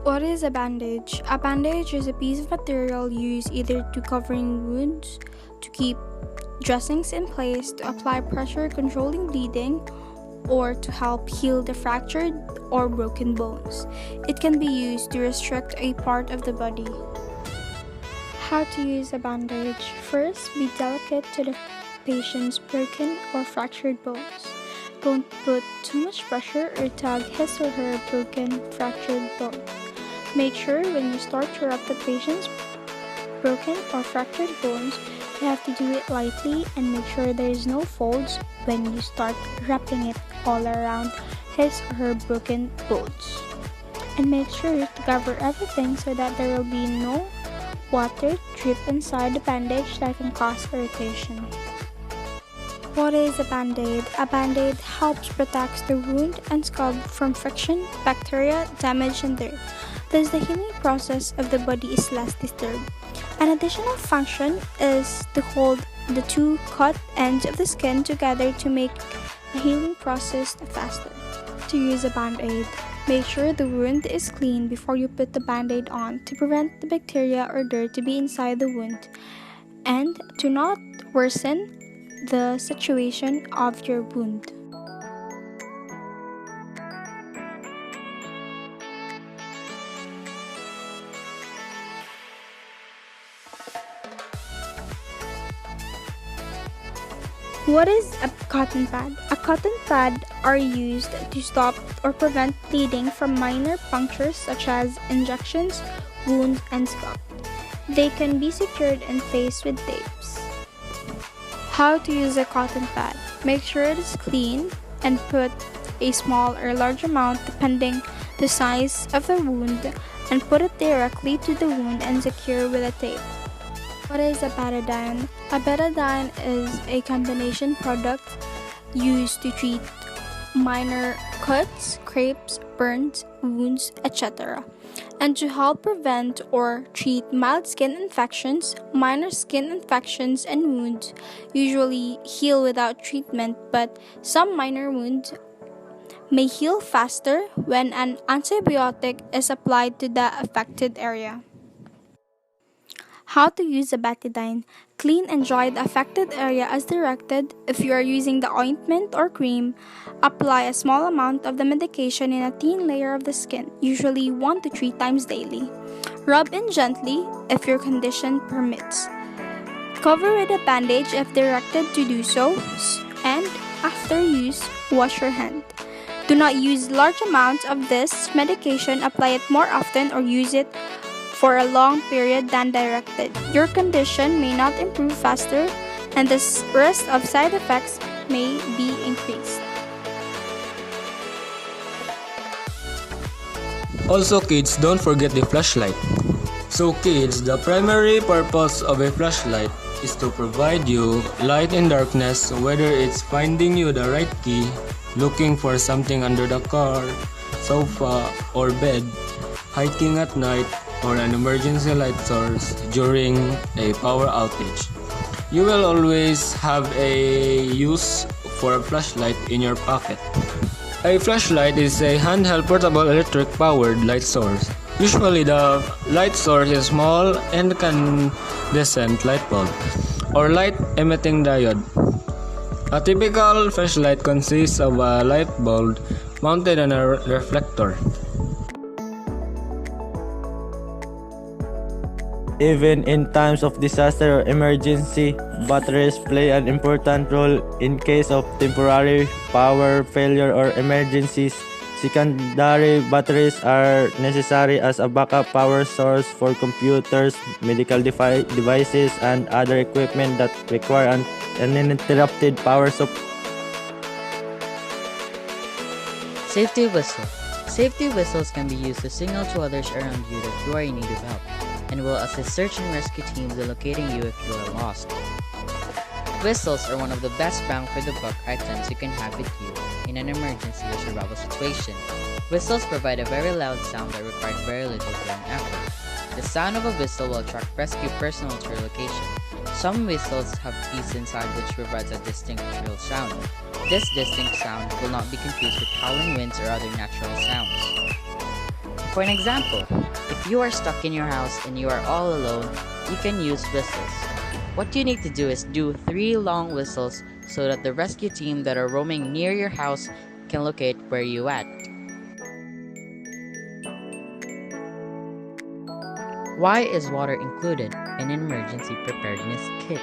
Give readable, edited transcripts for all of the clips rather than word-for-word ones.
What is a bandage? A bandage is a piece of material used either to covering wounds, to keep dressings in place, to apply pressure controlling bleeding, or to help heal the fractured or broken bones. It can be used to restrict a part of the body. How to use a bandage? First, be delicate to the patient's broken or fractured bones. Don't put too much pressure or tug his or her broken, fractured bone. Make sure when you start to wrap the patient's broken or fractured bones, you have to do it lightly and make sure there is no folds when you start wrapping it all around his or her broken bones. And make sure to cover everything so that there will be no water drip inside the bandage that can cause irritation. What is a Band-Aid? A Band-Aid helps protect the wound and scab from friction, bacteria, damage, and dirt. Thus, the healing process of the body is less disturbed. An additional function is to hold the two cut ends of the skin together to make the healing process faster. To use a Band-Aid, make sure the wound is clean before you put the Band-Aid on to prevent the bacteria or dirt to be inside the wound and to not worsen the situation of your wound. What is a cotton pad? A cotton pad are used to stop or prevent bleeding from minor punctures such as injections, wounds, and scab. They can be secured and faced with tapes. How to use a cotton pad? Make sure it is clean and put a small or large amount depending the size of the wound and put it directly to the wound and secure with a tape. What is a betadine? A betadine is a combination product used to treat minor cuts, scrapes, burns, wounds, etc. and to help prevent or treat mild skin infections. Minor skin infections and wounds usually heal without treatment, but some minor wounds may heal faster when an antibiotic is applied to the affected area. How to use a betadine? Clean and dry the affected area as directed. If you are using the ointment or cream, apply a small amount of the medication in a thin layer of the skin, usually 1 to 3 times daily. Rub in gently if your condition permits. Cover with a bandage if directed to do so, and after use, wash your hand. Do not use large amounts of this medication. Apply it more often or use it for a long period than directed. Your condition may not improve faster, and the risk of side effects may be increased. Also kids, don't forget the flashlight. So kids, the primary purpose of a flashlight is to provide you light in darkness, whether it's finding you the right key, looking for something under the car, sofa, or bed. hiking at night, or an emergency light source during a power outage. You will always have a use for a flashlight in your pocket. A flashlight is a handheld portable electric powered light source. Usually the light source is small incandescent light bulb or light emitting diode. A typical flashlight consists of a light bulb mounted on a reflector. Even in times of disaster or emergency, batteries play an important role in case of temporary power failure or emergencies. Secondary batteries are necessary as a backup power source for computers, medical devices, and other equipment that require an uninterrupted power supply. Safety whistle. Safety whistles can be used to signal to others around you that you are in need of help, and will assist search and rescue teams in locating you if you are lost. Whistles are one of the best bang for the buck items you can have with you in an emergency or survival situation. Whistles provide a very loud sound that requires very little brain effort. The sound of a whistle will attract rescue personnel to your location. Some whistles have teeth inside which provides a distinct shrill sound. This distinct sound will not be confused with howling winds or other natural sounds. For an example, if you are stuck in your house and you are all alone, you can use whistles. What you need to do is do 3 long whistles so that the rescue team that are roaming near your house can locate where you at. Why is water included in an emergency preparedness kit?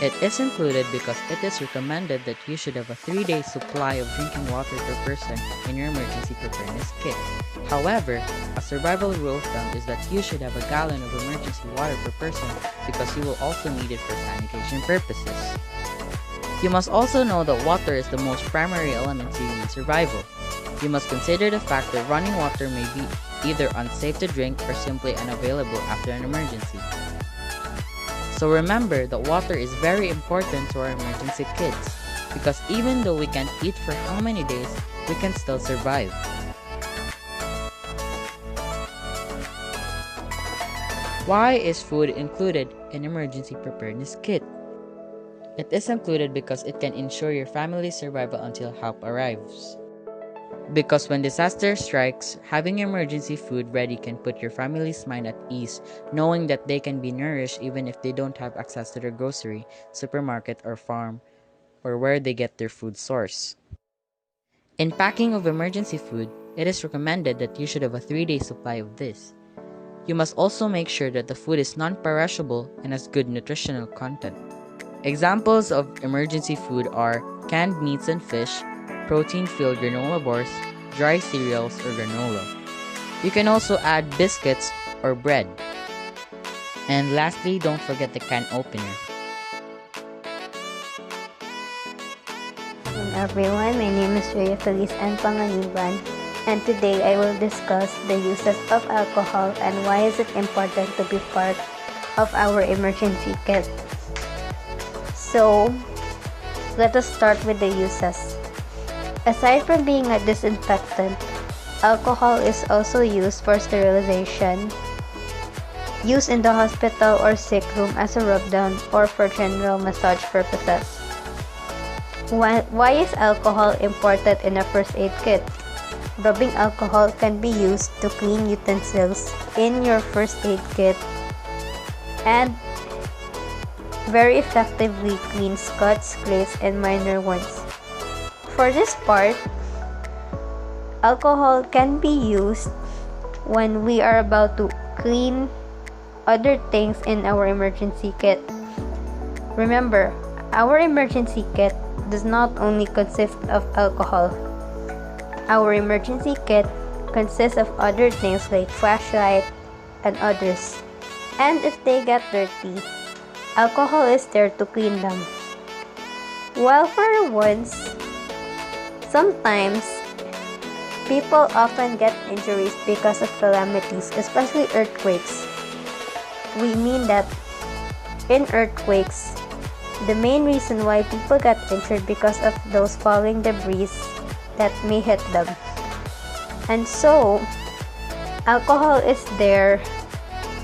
It is included because it is recommended that you should have a 3-day supply of drinking water per person in your emergency preparedness kit. However, a survival rule of thumb is that you should have a gallon of emergency water per person because you will also need it for sanitation purposes. You must also know that water is the most primary element to human survival. You must consider the fact that running water may be either unsafe to drink or simply unavailable after an emergency. So remember that water is very important to our emergency kits, because even though we can't eat for how many days, we can still survive. Why is food included in emergency preparedness kit? It is included because it can ensure your family's survival until help arrives. Because when disaster strikes, having emergency food ready can put your family's mind at ease, knowing that they can be nourished even if they don't have access to their grocery, supermarket, or farm, or where they get their food source. In packing of emergency food, it is recommended that you should have a 3-day supply of this. You must also make sure that the food is non-perishable and has good nutritional content. Examples of emergency food are canned meats and fish, protein-filled granola bars, dry cereals, or granola. You can also add biscuits or bread. And lastly, don't forget the can opener. Hello everyone, my name is Rhea Feliz N. Panganiban, and today I will discuss the uses of alcohol and why is it important to be part of our emergency kit. So, let us start with the uses. Aside from being a disinfectant, alcohol is also used for sterilization, used in the hospital or sick room as a rub-down or for general massage purposes. Why is alcohol important in a first aid kit? Rubbing alcohol can be used to clean utensils in your first aid kit and very effectively cleans cuts, scrapes, and minor wounds. For this part, alcohol can be used when we are about to clean other things in our emergency kit. Remember, our emergency kit does not only consist of alcohol. Our emergency kit consists of other things like flashlight and others. And if they get dirty, alcohol is there to clean them. While for wounds, sometimes people often get injuries because of calamities, especially earthquakes. We mean that in earthquakes, the main reason why people get injured because of those falling debris that may hit them. And so, Alcohol is there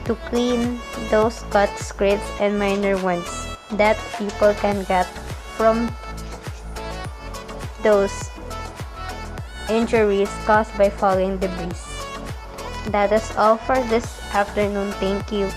to clean those cuts, scrapes, and minor wounds that people can get from those injuries caused by falling debris. That is all for this afternoon. Thank you.